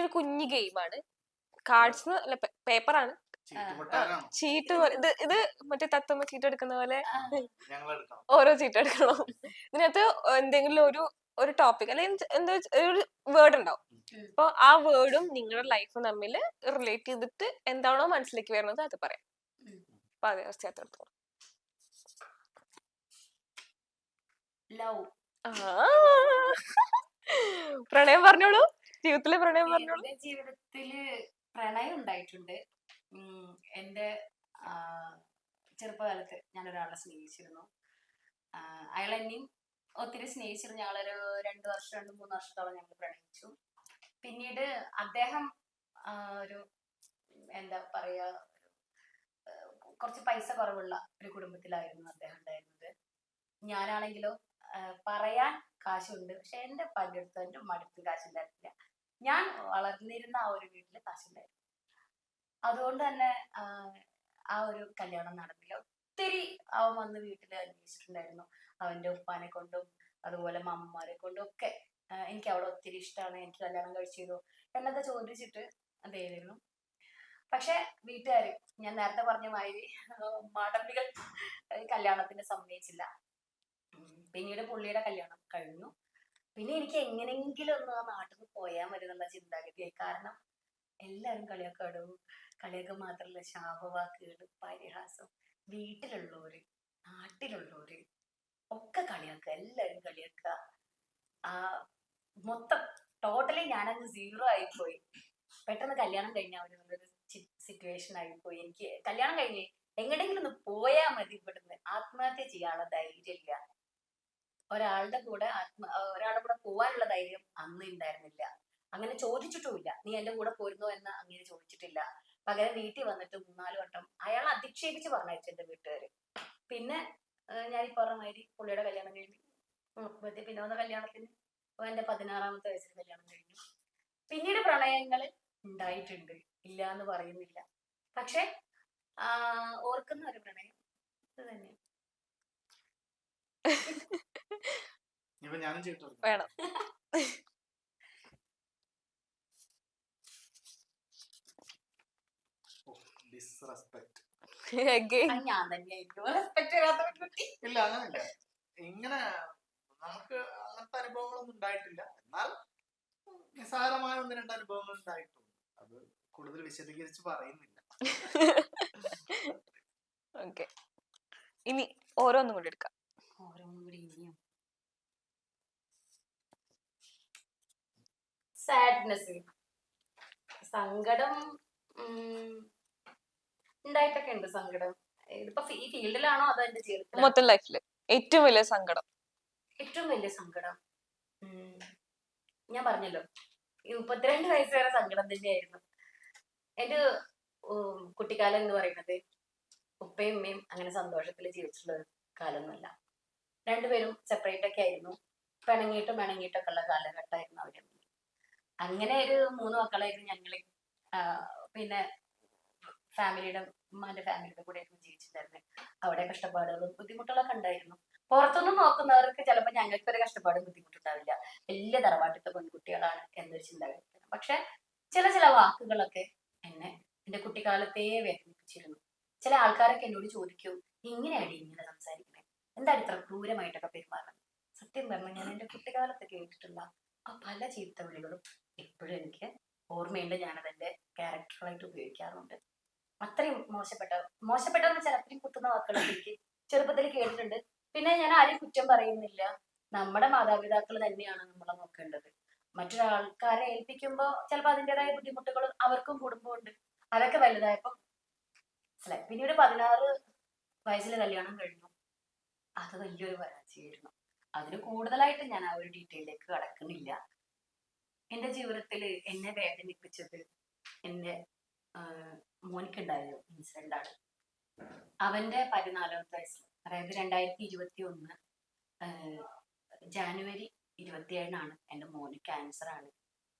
ഒരു കുഞ്ഞു ഗെയിമാണ്. കാർഡ്സ് അല്ല, പേപ്പറാണ്. ചീട്ട് ഇത് മറ്റേ തത്തമ്മ ചീട്ട് എടുക്കുന്ന പോലെ ഓരോ ചീട്ട് എടുക്കണം. ഇതിനകത്ത് എന്തെങ്കിലും ഒരു ടോപ്പിക് അല്ലെങ്കിൽ എന്താ ഒരു വേർഡ് ഉണ്ടാവും. അപ്പൊ ആ വേർഡും നിങ്ങളുടെ ലൈഫും തമ്മിൽ റിലേറ്റ് ചെയ്തിട്ട് എന്താണോ മനസ്സിലേക്ക് വരുന്നത് അത് പറയാം. അപ്പൊ അതേ അവസ്ഥ പ്രണയം പറഞ്ഞോളൂ. ജീവിതത്തിലെ പ്രണയം പറഞ്ഞോളൂ. ജീവിതത്തില് പ്രണയം ഉണ്ടായിട്ടുണ്ട്. എന്റെ ചെറുപ്പകാലത്ത് ഞാൻ ഒരാളെ സ്നേഹിച്ചിരുന്നു. അയാൾ എന്നെയും ഒത്തിരി സ്നേഹിച്ചിരുന്നു. ഞങ്ങളൊരു 2-3 വർഷത്തോളം ഞങ്ങൾ പ്രണയിച്ചു. പിന്നീട് അദ്ദേഹം ഒരു എന്താ പറയാ, കുറച്ച് പൈസ കുറവുള്ള ഒരു കുടുംബത്തിലായിരുന്നു അദ്ദേഹം ഉണ്ടായിരുന്നത്. ഞാനാണെങ്കിലോ പറയാൻ കാശുണ്ട്, പക്ഷെ എന്റെ പലടുത്തും എന്റെ ഉമ്മടുത്ത് കാശുണ്ടായിരുന്നില്ല. ഞാൻ വളർന്നിരുന്ന ആ ഒരു വീട്ടില് കാശുണ്ടായിരുന്നു. അതുകൊണ്ട് തന്നെ ആ ഒരു കല്യാണം നടന്നില്ല. ഒത്തിരി അവൻ വന്ന് വീട്ടിൽ അന്വേഷിച്ചിട്ടുണ്ടായിരുന്നു. അവന്റെ ഉപ്പാനെ കൊണ്ടും അതുപോലെ മമ്മമാരെ കൊണ്ടും ഒക്കെ എനിക്ക് അവളെ ഒത്തിരി ഇഷ്ടമാണ്, എനിക്ക് കല്യാണം കഴിച്ചിരുന്നു എന്നൊക്കെ ചോദിച്ചിട്ട് അതായിരുന്നു. പക്ഷെ വീട്ടുകാര് ഞാൻ നേരത്തെ പറഞ്ഞ മാതിരി മാടമ്പികൾ കല്യാണത്തിന് സമ്മതിച്ചില്ല. പിന്നീട് പുള്ളിയുടെ കല്യാണം കഴിഞ്ഞു. പിന്നെ എനിക്ക് എങ്ങനെങ്കിലും ഒന്ന് ആ നാട്ടിൽ നിന്ന് പോയാൽ മതി എന്നുള്ള ചിന്താഗതിയായി. കാരണം എല്ലാവരും കളിയൊക്കെ മാത്രമല്ല, ശാപവാക്കുകൾ, പരിഹാസം, വീട്ടിലുള്ളവര് നാട്ടിലുള്ളവര് ഒക്കെ കളിയാക്കുക, എല്ലാവരും കളിയാക്കുക. മൊത്തം ടോട്ടലി ഞാനങ്ങ് 0 ആയിപ്പോയി. പെട്ടെന്ന് കല്യാണം കഴിഞ്ഞ ഒരു സിറ്റുവേഷൻ ആയിപ്പോയി. എനിക്ക് കല്യാണം കഴിഞ്ഞ് എങ്ങനെയെങ്കിലും ഒന്ന് പോയാൽ മതി ഇവിടുന്ന്. ആത്മഹത്യ ചെയ്യാനുള്ള ധൈര്യമില്ല. ഒരാളുടെ കൂടെ പോവാനുള്ള ധൈര്യം അന്ന് ഉണ്ടായിരുന്നില്ല. അങ്ങനെ ചോദിച്ചിട്ടുമില്ല. നീ എന്റെ കൂടെ പോരുന്നോ എന്ന് അങ്ങനെ ചോദിച്ചിട്ടില്ല. പകരം വീട്ടിൽ വന്നിട്ട് 3-4 വട്ടം അയാൾ അധിക്ഷേപിച്ച് പറഞ്ഞയച്ചു എന്റെ വീട്ടുകാര്. പിന്നെ ഞാൻ ഈ പറഞ്ഞ മാതിരി പുള്ളിയുടെ കല്യാണം കഴിഞ്ഞു. പിന്നെ വന്ന കല്യാണത്തിന് എന്റെ 16-ാമത്തെ വയസ്സിൽ കല്യാണം കഴിഞ്ഞു. പിന്നീട് പ്രണയങ്ങൾ ഉണ്ടായിട്ടുണ്ട്, ഇല്ല എന്ന് പറയുന്നില്ല. പക്ഷെ ഓർക്കുന്ന ഒരു പ്രണയം ഇത് തന്നെ വേണം. ഞാൻ തന്നെയായിരിക്കും റെസ്പെക്ട് ഇല്ല, അങ്ങനല്ല. ഇങ്ങനെ നമുക്ക് അങ്ങനത്തെ അനുഭവങ്ങളൊന്നും ഉണ്ടായിട്ടില്ല. എന്നാൽ നിസ്സാരമായ 1-2 അനുഭവങ്ങൾ ഉണ്ടായിട്ടുണ്ട്. അത് കൂടുതൽ വിശദീകരിച്ച് പറയുന്നില്ല. ഓക്കെ, ഇനി ഓരോന്നും കൂടി എടുക്കാം. സാഡ്നെസ്, സങ്കടം ഉണ്ടായിട്ടൊക്കെ ഉണ്ട്. സങ്കടം ഇതിപ്പോ ഈ ഫീൽഡിലാണോ അതോ എന്റെ ജീവിതത്തിൽ മൊത്തം ലൈഫില് ഏറ്റവും വലിയ സങ്കടം? ഏറ്റവും വലിയ സങ്കടം ഞാൻ പറഞ്ഞല്ലോ, ഈ 32 വയസ്സ് വരെ സങ്കടം തന്നെയായിരുന്നു. എന്റെ കുട്ടിക്കാലം എന്ന് പറയുന്നത് ഉപ്പയും ഉമ്മയും അങ്ങനെ സന്തോഷത്തിൽ ജീവിച്ചിട്ടുള്ള ഒരു കാലമൊന്നുമല്ല. രണ്ടുപേരും സെപ്പറേറ്റ് ഒക്കെ ആയിരുന്നു. പിണങ്ങിയിട്ടൊക്കെ ഉള്ള കാലഘട്ടമായിരുന്നു അവര്. അങ്ങനെ ഒരു 3 മക്കളായിരുന്നു ഞങ്ങള്. പിന്നെ ഉമ്മാന്റെ ഫാമിലിയുടെ കൂടെ ആയിരുന്നു ജീവിച്ചിട്ടുണ്ടായിരുന്നത്. അവിടെ കഷ്ടപ്പാടുകളും ബുദ്ധിമുട്ടുകളൊക്കെ ഉണ്ടായിരുന്നു. പുറത്തൊന്നും നോക്കുന്നവർക്ക് ചിലപ്പോൾ ഞങ്ങൾക്ക് ഒരു കഷ്ടപ്പാടും ബുദ്ധിമുട്ടുണ്ടാവില്ല. വലിയ തറവാട്ടിത്തെ പെൺകുട്ടികളാണ് എന്നൊരു ചിന്താഗതി. പക്ഷെ ചില വാക്കുകളൊക്കെ എന്നെ എന്റെ കുട്ടിക്കാലത്തെ വേദനിപ്പിച്ചിരുന്നു. ചില ആൾക്കാരൊക്കെ എന്നോട് ചോദിക്കും, ഇങ്ങനെയാണ് ഇങ്ങനെ സംസാരിക്കണേ, എന്താണ് ഇത്ര ക്രൂരമായിട്ടൊക്കെ പെരുമാറുന്നത്? സത്യം പറഞ്ഞാൽ ഞാൻ എന്റെ കുട്ടിക്കാലത്ത് കേട്ടിട്ടുള്ള ആ പല ചീത്തവിളികളും ഇപ്പോഴും എനിക്ക് ഓർമ്മയുണ്ട്. ഞാനതെന്റെ ക്യാരക്ടറായിട്ട് ഉപയോഗിക്കാറുണ്ട്. അത്രയും മോശപ്പെട്ടെന്ന് വെച്ചാൽ അത്രയും കുത്തുന്ന വാക്കുകളൊക്കെ എനിക്ക് ചെറുപ്പത്തിൽ കേട്ടിട്ടുണ്ട്. പിന്നെ ഞാൻ ആരെയും കുറ്റം പറയുന്നില്ല. നമ്മുടെ മാതാപിതാക്കൾ തന്നെയാണ് നമ്മളെ നോക്കേണ്ടത്. മറ്റൊരാൾക്കാരെ ഏൽപ്പിക്കുമ്പോൾ ചിലപ്പോൾ അതിൻ്റെതായ ബുദ്ധിമുട്ടുകൾ അവർക്കും കുടുംബമുണ്ട്. അതൊക്കെ വലുതായപ്പോ മനസ്സിലായി. പിന്നീട് 16 വയസ്സിൽ കല്യാണം കഴിഞ്ഞു. അത് വലിയൊരു പരാജയമായിരുന്നു. അതിന് കൂടുതലായിട്ട് ഞാൻ ആ ഒരു ഡീറ്റെയിലേക്ക് കടക്കുന്നില്ല. എന്റെ ജീവിതത്തിൽ എന്നെ വേദനിപ്പിച്ചത് എന്റെ മോനിക്കുണ്ടായ ഇൻസിഡന്റ് ആണ്. അവന്റെ 14-ാമത്തെ വയസ്സിൽ, അതായത് 2021 ജാനുവരി 27-നാണ് എന്റെ മോന് ക്യാൻസർ ആണ്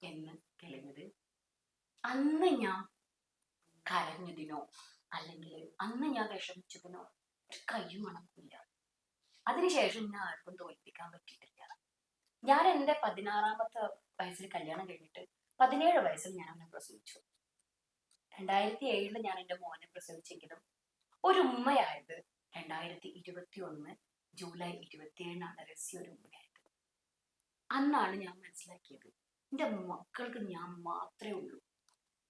എന്ന് തെളിഞ്ഞത്. അന്ന് ഞാൻ കരഞ്ഞതിനോ അല്ലെങ്കിൽ അന്ന് ഞാൻ വിഷമിച്ചതിനോ ഒരു കയ്യും മണക്കില്ല. അതിനുശേഷം ഞാൻ ആർക്കും തോൽപ്പിക്കാൻ പറ്റിയിട്ടില്ല. ഞാൻ എന്റെ 16-ാമത്തെ വയസ്സിൽ കല്യാണം കഴിഞ്ഞിട്ട് 17 വയസ്സിൽ ഞാൻ അവനെ പ്രസവിച്ചു. 2007 ഞാൻ എൻ്റെ മോനെ പ്രസവിച്ചെങ്കിലും ഒരു ഉമ്മയായത് 2021 ജൂലൈ 27 രസ്യ ഒരു ഉമ്മയായത്. അന്നാണ് ഞാൻ മനസ്സിലാക്കിയത് എൻ്റെ മക്കൾക്ക് ഞാൻ മാത്രമേ ഉള്ളൂ.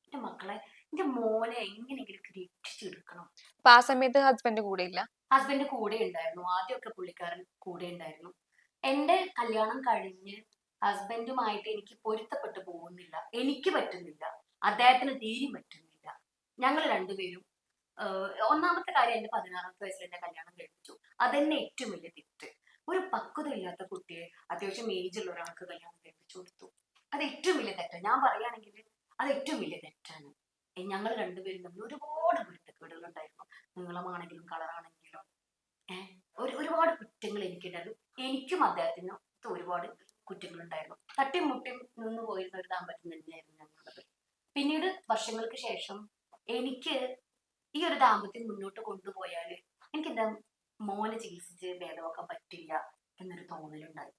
എൻ്റെ മക്കളെ, എൻ്റെ മോനെ എങ്ങനെയെങ്കിലും രക്ഷിച്ചെടുക്കണം. അപ്പൊ ആ സമയത്ത് ഹസ്ബൻഡ് കൂടെ ഇല്ല? ഹസ്ബൻഡ് കൂടെ ഉണ്ടായിരുന്നു. ആദ്യമൊക്കെ പുള്ളിക്കാരൻ കൂടെ ഉണ്ടായിരുന്നു. എൻ്റെ കല്യാണം കഴിഞ്ഞ് ഹസ്ബൻഡുമായിട്ട് എനിക്ക് പൊരുത്തപ്പെട്ടു പോകുന്നില്ല, എനിക്ക് പറ്റുന്നില്ല, അദ്ദേഹത്തിന് തീരെ പറ്റുന്നില്ല. ഞങ്ങൾ രണ്ടുപേരും ഒന്നാമത്തെ കാര്യം, എൻ്റെ 16ാമത്തെ വയസ്സിൽ എന്റെ കല്യാണം കഴിപ്പിച്ചു. അതെന്നെ ഏറ്റവും വലിയ തെറ്റ്. ഒരു പക്വത ഇല്ലാത്ത കുട്ടിയെ അത്യാവശ്യം ഏജുള്ള ഒരാൾക്ക് കല്യാണം കഴിപ്പിച്ചു കൊടുത്തു. അത് ഏറ്റവും വലിയ തെറ്റാണ്. ഞാൻ പറയുകയാണെങ്കിൽ അത് ഏറ്റവും വലിയ തെറ്റാണ്. ഞങ്ങൾ രണ്ടുപേരും തമ്മിൽ ഒരുപാട് പൊരുത്തക്കേടുകൾ ഉണ്ടായിരുന്നു. നീളമാണെങ്കിലും കളറാണെങ്കിലും ഒരുപാട് കുറ്റങ്ങൾ എനിക്കുണ്ടായിരുന്നു. എനിക്കും അദ്ദേഹത്തിനും ഒരുപാട് കുറ്റങ്ങളുണ്ടായിരുന്നു. തട്ടിയും മുട്ടിയും നിന്ന് പോയിരുന്ന ഒരു ദാമ്പത്യം തന്നെയായിരുന്നു ഞങ്ങളുടേത്. പിന്നീട് വർഷങ്ങൾക്ക് ശേഷം എനിക്ക് ഈ ഒരു ദാമ്പത്യം മുന്നോട്ട് കൊണ്ടുപോയാൽ എനിക്ക് എന്താ മോനെ ചികിത്സിച്ച് ഭേദമാക്കാൻ പറ്റില്ല എന്നൊരു തോന്നലുണ്ടായി.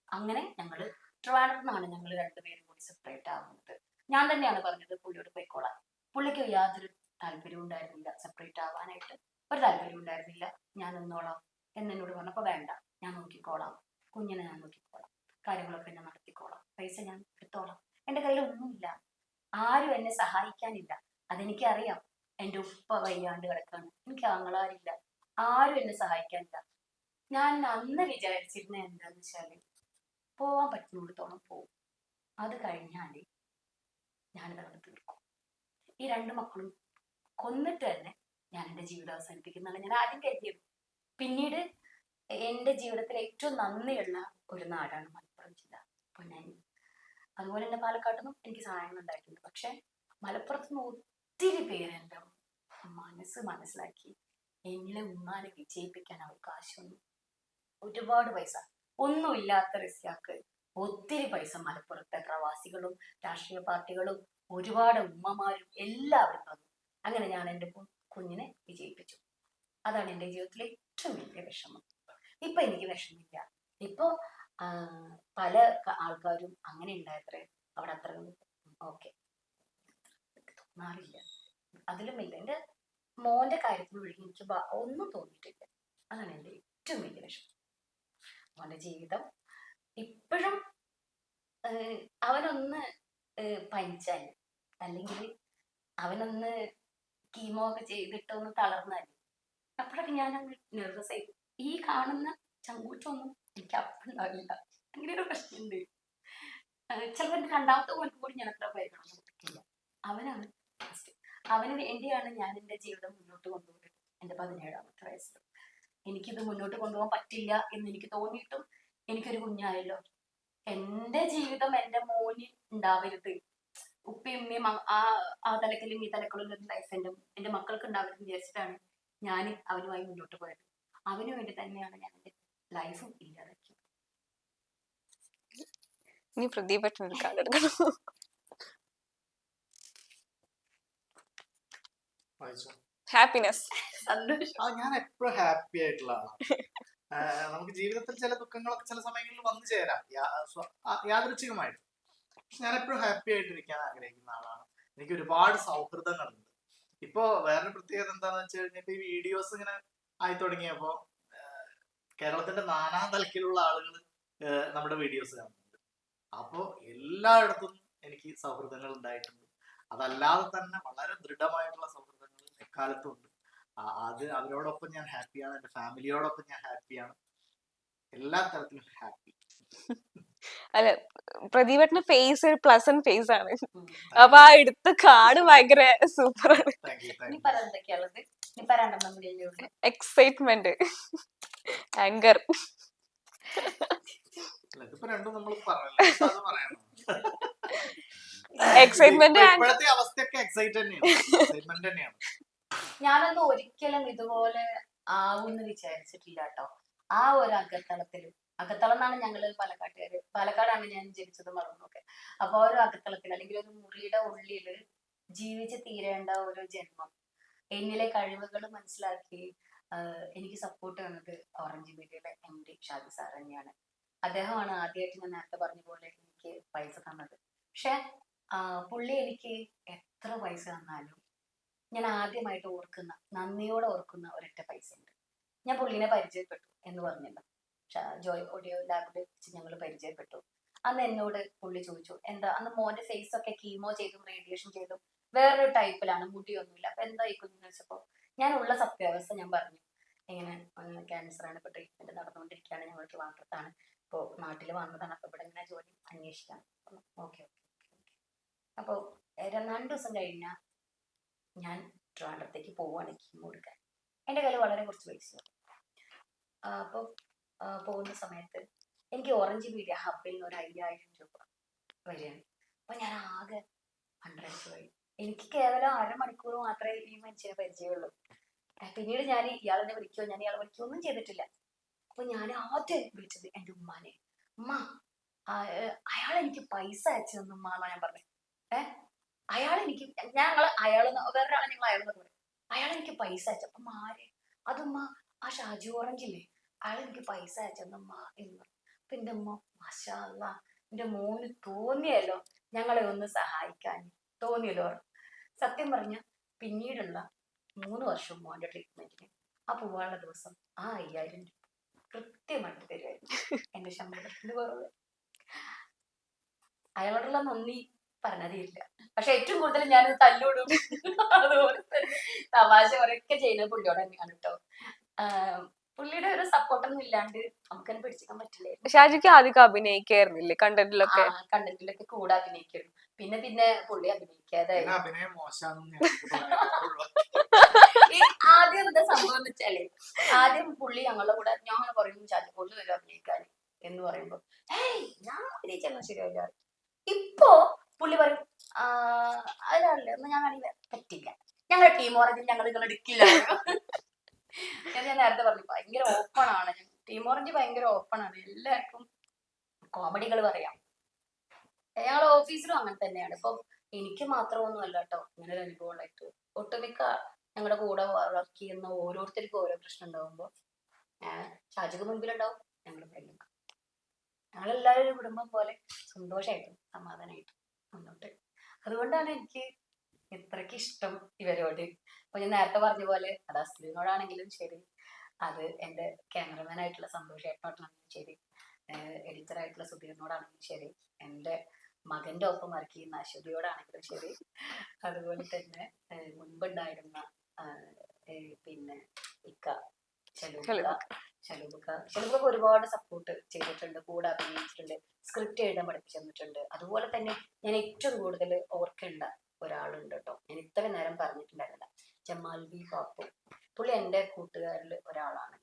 അങ്ങനെ ഞങ്ങള് ട്രിവാൻഡ്രത്താണ് ഞങ്ങൾ രണ്ടുപേരും കൂടി സെപ്പറേറ്റ് ആവുന്നത്. ഞാൻ തന്നെയാണ് പറഞ്ഞത് പുള്ളിയോട് പോയിക്കോളാം. പുള്ളിക്ക് യാതൊരു താല്പര്യവും ഉണ്ടായിരുന്നില്ല, സെപ്പറേറ്റ് ആവാനായിട്ട് ഒരു താല്പര്യം ഉണ്ടായിരുന്നില്ല. ഞാൻ നിന്നോളാം എന്നോട് പറഞ്ഞപ്പോൾ വേണ്ട, ഞാൻ നോക്കിക്കോളാം, കുഞ്ഞിനെ ഞാൻ നോക്കിക്കോളാം, കാര്യങ്ങളൊക്കെ ഞാൻ നടത്തിക്കോളാം, പൈസ ഞാൻ എടുത്തോളാം. എൻ്റെ കയ്യിൽ ഒന്നുമില്ല, ആരും എന്നെ സഹായിക്കാനില്ല. അതെനിക്കറിയാം. എൻ്റെ ഉപ്പ വയ്യാണ്ട് കിടക്കാണ്, എനിക്ക് ആങ്ങളാരില്ല, ആരും എന്നെ സഹായിക്കാനില്ല. ഞാൻ അന്ന് വിചാരിച്ചിരുന്ന എന്താന്ന് വെച്ചാല് പോവാൻ പറ്റുന്നിടത്തോളം പോവും, അത് കഴിഞ്ഞാല് ഞാനിതവിടെ തീർക്കും. ഈ 2 മക്കളും കൊന്നിട്ട് തന്നെ ഞാൻ എൻ്റെ ജീവിതം അവസാനിപ്പിക്കുന്നതാണ് ഞാൻ ആദ്യം കരുതിയത്. പിന്നീട് എൻ്റെ ജീവിതത്തിൽ ഏറ്റവും നന്ദിയുള്ള ഒരു നാടാണ് മലപ്പുറം ജില്ല, പൊന്നാനി. അതുപോലെ തന്നെ പാലക്കാട്ടുനിന്നും എനിക്ക് സഹായങ്ങൾ ഉണ്ടായിട്ടുണ്ട്. പക്ഷെ മലപ്പുറത്തുനിന്ന് ഒത്തിരി പേര് എൻ്റെ മനസ്സിലാക്കി എന്നിലെ ഉമ്മാനെ വിജയിപ്പിക്കാൻ അവർക്ക് ആശയൊന്നും. ഒരുപാട് പൈസ ഒന്നുമില്ലാത്ത റസ്യാക്ക് ഒത്തിരി പൈസ മലപ്പുറത്തെ പ്രവാസികളും രാഷ്ട്രീയ പാർട്ടികളും ഒരുപാട് ഉമ്മമാരും എല്ലാവരും തന്നു. അങ്ങനെ ഞാൻ എൻ്റെ കുഞ്ഞിനെ വിജയിപ്പിച്ചു. അതാണ് എൻ്റെ ജീവിതത്തിലെ ഏറ്റവും വലിയ വിഷമം. ഇപ്പൊ എനിക്ക് വിഷമില്ല. ഇപ്പൊ പല ആൾക്കാരും അങ്ങനെ ഉണ്ടായത്രേ, അവിടെ അത്ര ഓക്കെ തോന്നാറില്ല. അതിലും ഇല്ല. എൻ്റെ മോന്റെ കാര്യത്തിൽ ഒഴുകി എനിക്ക് ഒന്നും തോന്നിയിട്ടില്ല. അതാണ് എൻ്റെ ഏറ്റവും വലിയ വിഷമം. മോന്റെ ജീവിതം ഇപ്പോഴും അവനൊന്ന് പനിച്ചാൽ, അല്ലെങ്കിൽ അവനൊന്ന് കീമോ ഒക്കെ ചെയ്തിട്ടൊന്ന് തളർന്നാൽ അപ്പോഴൊക്കെ ഞാൻ അങ്ങ് നെർവസ് ആയി. ഈ കാണുന്ന ചങ്കൂറ്റൊന്നും എനിക്ക് അപ്പുണ്ടാവില്ല. അങ്ങനെ ഒരു പ്രശ്നമുണ്ട്. ചിലപ്പോൾ എൻ്റെ 2ാമത്തെ മോൻക്ക് കൂടി ഞാൻ അത്ര പരിഗണന കൊടുക്കില്ല. അവനാണ് ഫസ്റ്റ്. അവന് വേണ്ടിയാണ് ഞാൻ എൻ്റെ ജീവിതം മുന്നോട്ട് കൊണ്ടുപോയത്. എൻ്റെ 17ാമത്തെ വയസ്സിൽ എനിക്കിത് മുന്നോട്ട് കൊണ്ടുപോകാൻ പറ്റില്ല എന്ന് എനിക്ക് തോന്നിയിട്ടും എനിക്കൊരു കുഞ്ഞായല്ലോ. എൻ്റെ ജീവിതം എൻ്റെ മോന് ഉണ്ടാവരുത്, ഉപ്പയും ഉമ്മയും ആ തലക്കലും ഈ തലക്കലും ഒരു ലൈഫ് എൻ്റെ മക്കൾക്ക് ഉണ്ടാവരുത് വിചാരിച്ചിട്ടാണ് ഞാൻ അവനുമായി മുന്നോട്ട് പോയത്. അവന് വേണ്ടി തന്നെയാണ് ഞാൻ എൻ്റെ ലൈഫും ഇല്ലാതാക്കിയത്. ഇനി പ്രദീപേട്ടൻ ഒരു കാർഡ് എടുക്കണം. ഹാപ്പിനെസ്, സന്തോഷം. ഞാൻ എപ്പോഴും ഹാപ്പി ആയിട്ടുള്ള നമുക്ക് ജീവിതത്തിൽ ചില ദുഃഖങ്ങളൊക്കെ ചില സമയങ്ങളിൽ വന്നു ചേരാം യാദൃച്ഛികമായിട്ട്. പക്ഷെ ഞാൻ എപ്പോഴും ഹാപ്പി ആയിട്ടിരിക്കാൻ ആഗ്രഹിക്കുന്ന ആളാണ്. എനിക്ക് ഒരുപാട് സൗഹൃദങ്ങളുണ്ട്. ഇപ്പോ വേറൊരു പ്രത്യേകത എന്താന്ന് വെച്ച് കഴിഞ്ഞാൽ ഈ വീഡിയോസ് ഇങ്ങനെ ആയി തുടങ്ങിയപ്പോ കേരളത്തിന്റെ നാനാ തലത്തിലുള്ള ആളുകൾ നമ്മുടെ വീഡിയോസ് കാണുന്നുണ്ട്. അപ്പോ എല്ലായിടത്തും എനിക്ക് സൗഹൃദങ്ങൾ ഉണ്ടായിട്ടുണ്ട്. അതല്ലാതെ തന്നെ വളരെ ദൃഢമായിട്ടുള്ള സൗഹൃദങ്ങൾ എക്കാലത്തും ഉണ്ട്. അത് അവരോടൊപ്പം ഞാൻ ഹാപ്പിയാണ്, എൻ്റെ ഫാമിലിയോടൊപ്പം ഞാൻ ഹാപ്പിയാണ്, എല്ലാ തരത്തിലും ഹാപ്പി. അല്ല, പ്രദീപേട്ടന്റെ ഫേസ് ഒരു പ്ലസന്റ് ഫേസ് ആണ്. അപ്പൊ ആ എടുത്ത കാർഡ് ഭയങ്കര സൂപ്പറാണ്. Excitement, anchor. എക്സൈറ്റ്മെന്റ്, അവസ്ഥയൊക്കെ എക്സൈറ്റ്മെന്റ് തന്നെയാണ്. ഞാനൊന്നും ഒരിക്കലും ഇതുപോലെ ആവുമെന്ന് വിചാരിച്ചിട്ടില്ല കേട്ടോ. ആ ഒരു അകത്തളം എന്നാണ് ഞങ്ങള് പാലക്കാടാണ് ഞാൻ ജനിച്ചതും വളർന്നൊക്കെ. അപ്പൊ ഒരു അകത്തളത്തിൽ അല്ലെങ്കിൽ ഒരു മുറിയുടെ ഉള്ളില് ജീവിച്ച് തീരേണ്ട ഒരു ജന്മം എന്നിലെ കഴിവുകൾ മനസ്സിലാക്കി എനിക്ക് സപ്പോർട്ട് തന്നത് ഓറഞ്ച് മീഡിയയിലെ MD ഷാജി സാർ തന്നെയാണ്. അദ്ദേഹമാണ് ആദ്യമായിട്ട് ഞാൻ നേരത്തെ പറഞ്ഞ പോലെ എനിക്ക് പൈസ തന്നത്. പക്ഷെ പുള്ളി എനിക്ക് എത്ര പൈസ തന്നാലും ഞാൻ ആദ്യമായിട്ട് ഓർക്കുന്ന, നന്ദിയോടെ ഓർക്കുന്ന ഒരൊറ്റ പൈസ ഉണ്ട്. ഞാൻ പുള്ളിനെ പരിചയപ്പെട്ടു എന്ന് പറഞ്ഞല്ലോ, ജോയ് ഓഡിയോ ലാബിൽ വെച്ച് ഞങ്ങൾ പരിചയപ്പെട്ടു. അന്ന് എന്നോട് പുള്ളി ചോദിച്ചു, എന്താ അന്ന് മോന്റെ ഫേസ് ഒക്കെ കീമോ ചെയ്തും റേഡിയേഷൻ ചെയ്തും വേറൊരു ടൈപ്പിലാണ്, മുടിയൊന്നുമില്ല, അപ്പൊ എന്തായിക്കും എന്ന് വെച്ചപ്പോ ഞാനുള്ള സത്യാവസ്ഥ ഞാൻ പറഞ്ഞു. ഇങ്ങനെ ക്യാൻസറാണ്, ഇപ്പൊ ട്രീറ്റ്മെന്റ് നടന്നുകൊണ്ടിരിക്കുകയാണ്, ഞങ്ങൾ ട്രിവാൻഡ്രത്താണ്, ഇപ്പോൾ നാട്ടിൽ വന്നതാണ്, അപ്പൊ ഇവിടെ ഇങ്ങനെ ജോലി അന്വേഷിക്കാം. Okay okay. അപ്പോൾ 2 ദിവസം കഴിഞ്ഞാൽ ഞാൻ ട്രിവാൻഡ്രത്തേക്ക് പോവുകയാണ് കീമോ എടുക്കാൻ. എൻ്റെ കയ്യിൽ വളരെ കുറച്ച് പൈസ. അപ്പോൾ പോകുന്ന സമയത്ത് എനിക്ക് ഓറഞ്ച് മീഡിയ ഹബിൽ നിന്ന് ഒരു 5000 രൂപ വരികയാണ്. അപ്പൊ ഞാൻ ആകെ അണ്ടറടിച്ചു പോയി. എനിക്ക് കേവലം അരമണിക്കൂർ മാത്രമേ ഈ മനുഷ്യനെ പരിചയമുള്ളൂ. പിന്നീട് ഞാൻ ഇയാളെന്നെ വിളിക്കുകയോ ഞാൻ ഇയാളെ വിളിക്കുകയോ ഒന്നും ചെയ്തിട്ടില്ല. അപ്പൊ ഞാൻ ആദ്യം വിളിച്ചത് എൻ്റെ ഉമ്മാനെ. ഉമ്മ, അയാൾ എനിക്ക് പൈസ അയച്ചു തന്നു ഉമ്മ ഞാൻ പറഞ്ഞു. അയാൾ എനിക്ക് അയാൾ വേറൊരാളെ ഞങ്ങൾ അയാളെന്ന് പറയും. അയാൾ എനിക്ക് പൈസ അയച്ചു. അപ്പൊ ആര്? അതുമ്മ ആ ഷാജി ഓറഞ്ചില്ലേ, അയാൾ എനിക്ക് പൈസ അയച്ചെന്നമ്മ എന്ന്. അപ്പൊ എൻ്റെ ഉമ്മ, മാഷാ അല്ലാ, എൻ്റെ മോന് തോന്നിയല്ലോ ഞങ്ങളെ ഒന്ന് സഹായിക്കാൻ, തോന്നിയല്ലോ. സത്യം പറഞ്ഞ പിന്നീടുള്ള 3 വർഷം മോന്റെ ട്രീറ്റ്മെന്റിന് ആ പോവാനുള്ള ദിവസം ആ 5000 രൂപ കൃത്യമായിട്ട് തരുമായിരുന്നു. എന്റെ ശമ്പളത്തിന്റെ കുറവ്. അയാളോടുള്ള നന്ദി പറഞ്ഞതില്ല. പക്ഷെ ഏറ്റവും കൂടുതൽ ഞാൻ തല്ലോടും, അതുപോലെ തന്നെ തമാശ പറയൊക്കെ ചെയ്യുന്നത് പുള്ളിയോട് തന്നെയാണ് കേട്ടോ. പുള്ളിയുടെ ഒരു സപ്പോർട്ടൊന്നും ഇല്ലാണ്ട് നമുക്കതിനെ പിടിച്ചിക്കാൻ പറ്റില്ലായിരുന്നു. ഷാജിക്ക് ആദ്യം അഭിനയിക്കായിരുന്നില്ലേ കണ്ടന്റിലൊക്കെ? കണ്ടന്റിലൊക്കെ കൂടെ അഭിനയിക്കായിരുന്നു. പിന്നെ പുള്ളി അഭിനയിക്കാതെ ആദ്യം എന്താ സംഭവം എന്ന് വെച്ചാലേ, ആദ്യം പുള്ളി ഞങ്ങളുടെ കൂടെ ഞാൻ അങ്ങനെ പറയും, ഷാജി കൊണ്ട് വരും അഭിനയിക്കാൻ എന്ന് പറയുമ്പോ ഞാൻ അഭിനയിച്ചാൽ ശരിയാവില്ല. ഇപ്പോ പുള്ളി പറയും അതിലല്ലേ ഒന്ന് ഞാൻ പറ്റില്ല, ഞങ്ങളുടെ ടീം ഓറഞ്ച് ഞങ്ങൾ നിങ്ങൾ എടുക്കില്ല. ഞാൻ നേരത്തെ പറഞ്ഞു ഭയങ്കര ഓപ്പൺ ആണ്, ടീം ഓറഞ്ച് ഭയങ്കര ഓപ്പൺ ആണ്, എല്ലാവർക്കും കോമഡികൾ പറയാം. ഞങ്ങൾ ഓഫീസിലും അങ്ങനെ തന്നെയാണ്. ഇപ്പം എനിക്ക് മാത്രമൊന്നും അല്ല കേട്ടോ ഇങ്ങനെ ഒരു അനുഭവം ഉണ്ടായിട്ട്. ഒട്ടുമിക്ക ഞങ്ങളുടെ കൂടെ വർക്ക് ചെയ്യുന്ന ഓരോരുത്തർക്കും ഓരോ പ്രശ്നം ഉണ്ടാവുമ്പോ ഷാജിക്ക് മുൻപിലുണ്ടാവും, ഞങ്ങൾ ഫ്രണ്ടിലും. ഞങ്ങളെല്ലാവരും ഒരു കുടുംബം പോലെ സന്തോഷമായിട്ടും സമാധാനമായിട്ടും മുന്നോട്ട്. അതുകൊണ്ടാണ് എനിക്ക് ഇത്രയ്ക്ക് ഇഷ്ടം ഇവരോട്. അപ്പൊ ഞാൻ നേരത്തെ പറഞ്ഞ പോലെ അത് അസ്ലിനോടാണെങ്കിലും ശരി, അത് എൻ്റെ ക്യാമറമാൻ ആയിട്ടുള്ള സന്തോഷമായിട്ടാണെങ്കിലും ശരി, എഡിറ്റർ ആയിട്ടുള്ള സുധീറിനോടാണെങ്കിലും ശരി, എൻ്റെ മകന്റെ ഒപ്പം വർക്ക് ചെയ്യുന്ന അശ്വതിയോടാണെങ്കിലും ശരി, അതുപോലെ തന്നെ മുൻപുണ്ടായിരുന്ന പിന്നെ ഇക്ക ഷലൂബക്ക ഒരുപാട് സപ്പോർട്ട് ചെയ്തിട്ടുണ്ട്, കൂടെ അഭിനയിച്ചിട്ടുണ്ട്, സ്ക്രിപ്റ്റ് എഴുതാൻ പഠിപ്പിച്ചു തന്നിട്ടുണ്ട്. അതുപോലെ തന്നെ ഞാൻ ഏറ്റവും കൂടുതൽ ഓർക്കേണ്ട ഒരാളുണ്ട് കേട്ടോ, ഞാൻ ഇത്ര നേരം പറഞ്ഞിട്ടുണ്ടായിരുന്നില്ല, ജമാൽ ബി പാപ്പു. പുള്ളി എൻ്റെ കൂട്ടുകാരിൽ ഒരാളാണ്.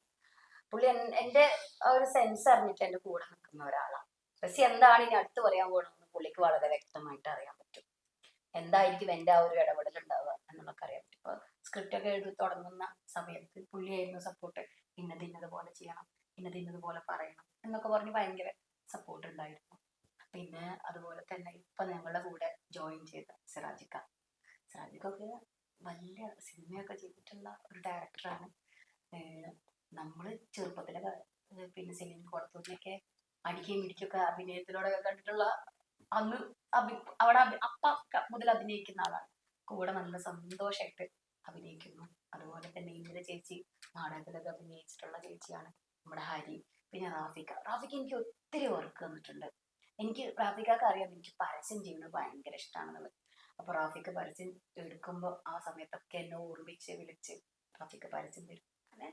പുള്ളി എൻ്റെ ആ ഒരു സെൻസ് അറിഞ്ഞിട്ട് എൻ്റെ കൂടെ നിൽക്കുന്ന ഒരാളാണ്. റസി എന്താണ് ഇനി അടുത്ത് പറയാൻ പോകണമെന്ന് പുള്ളിക്ക് വളരെ വ്യക്തമായിട്ട് അറിയാൻ പറ്റും. എന്തായിരിക്കും എൻ്റെ ആ ഒരു ഇടപെടൽ ഉണ്ടാവുക എന്നുള്ളതൊക്കെ അറിയാൻ പറ്റും. ഇപ്പൊ സ്ക്രിപ്റ്റ് ഒക്കെ എഴുതി തുടങ്ങുന്ന സമയത്ത് പുള്ളിയായിരുന്നു സപ്പോർട്ട്. ഇന്നതുപോലെ ചെയ്യണം, ഇന്നതുപോലെ പറയണം എന്നൊക്കെ പറഞ്ഞ് ഭയങ്കര സപ്പോർട്ട് ഉണ്ടായിരുന്നു. പിന്നെ അതുപോലെ തന്നെ ഇപ്പൊ ഞങ്ങളുടെ കൂടെ ജോയിൻ ചെയ്ത സിറാജിക്കൊക്കെ വലിയ സിനിമയൊക്കെ ചെയ്തിട്ടുള്ള ഒരു ഡയറക്ടറാണ്. നമ്മള് ചെറുപ്പത്തിലൊക്കെ പിന്നെ സിനിമ കൊടുത്തതിനൊക്കെ അടിക്കുകയും ഇടിക്കൊക്കെ അഭിനയത്തിലൂടെ കണ്ടിട്ടുള്ള അന്ന് അവിടെ അപ്പ മുതൽ അഭിനയിക്കുന്ന ആളാണ്. കൂടെ നല്ല സന്തോഷമായിട്ട് അഭിനയിക്കുന്നു. അതുപോലെ തന്നെ ഇന്ദിര ചേച്ചി നാടകത്തിലൊക്കെ അഭിനയിച്ചിട്ടുള്ള ചേച്ചിയാണ് നമ്മുടെ ഹരി. പിന്നെ റാഫിക്ക എനിക്ക് ഒത്തിരി വർക്ക് തന്നിട്ടുണ്ട്. എനിക്ക് റാഫിക്കൊക്കെ അറിയാം എനിക്ക് പരസ്യം ചെയ്യുന്നത് ഭയങ്കര ഇഷ്ടമാണെന്നുള്ളത്. അപ്പൊ റാഫിക്ക പരസ്യം എടുക്കുമ്പോൾ ആ സമയത്തൊക്കെ എന്നെ ഓർമ്മിച്ച് വിളിച്ച് റാഫിക്ക പരസ്യം തരും. അങ്ങനെ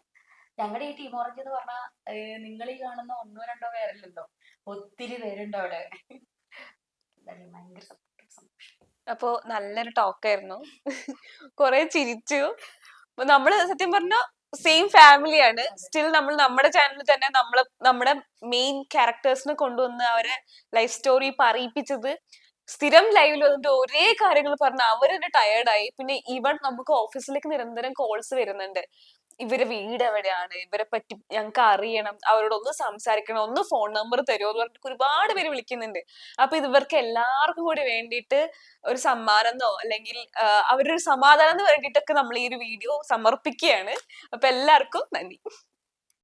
ഞങ്ങളുടെ ഈ ടീം ഓറഞ്ച് എന്ന് പറഞ്ഞാൽ നിങ്ങൾ ഈ കാണുന്ന 1-2 പേരല്ലല്ലോ, ഒത്തിരി പേരുണ്ട് അവിടെ. ഭയങ്കര സന്തോഷം. അപ്പൊ നല്ലൊരു ടോക്കായിരുന്നു, കൊറേ ചിരിച്ചു. നമ്മള് സത്യം പറഞ്ഞ സെയിം ഫാമിലിയാണ്. സ്റ്റിൽ നമ്മൾ നമ്മുടെ ചാനലിൽ തന്നെ നമ്മുടെ മെയിൻ ക്യാരക്ടേഴ്സിനെ കൊണ്ടുവന്ന് അവരെ ലൈഫ് സ്റ്റോറി പറയിപ്പിച്ചത്, സ്ഥിരം ലൈവിൽ വന്നിട്ട് ഒരേ കാര്യങ്ങൾ പറഞ്ഞ അവരെന്നെ ടയേർഡായി. പിന്നെ ഈവൻ നമുക്ക് ഓഫീസിലേക്ക് നിരന്തരം കോൾസ് വരുന്നുണ്ട്, ഇവരെ വീട് എവിടെയാണ്, ഇവരെ പറ്റി ഞങ്ങൾക്ക് അറിയണം, അവരോട് ഒന്ന് സംസാരിക്കണം, ഒന്ന് ഫോൺ നമ്പർ തരുമോ എന്ന് പറഞ്ഞിട്ട് ഒരുപാട് പേര് വിളിക്കുന്നുണ്ട്. അപ്പൊ ഇവർക്ക് എല്ലാവർക്കും കൂടി വേണ്ടിയിട്ട് ഒരു സമ്മാനമോ അല്ലെങ്കിൽ അവരൊരു സമാധാനം വേണ്ടിയിട്ടൊക്കെ നമ്മൾ ഈ ഒരു വീഡിയോ സമർപ്പിക്കുകയാണ്. അപ്പൊ എല്ലാവർക്കും നന്ദി.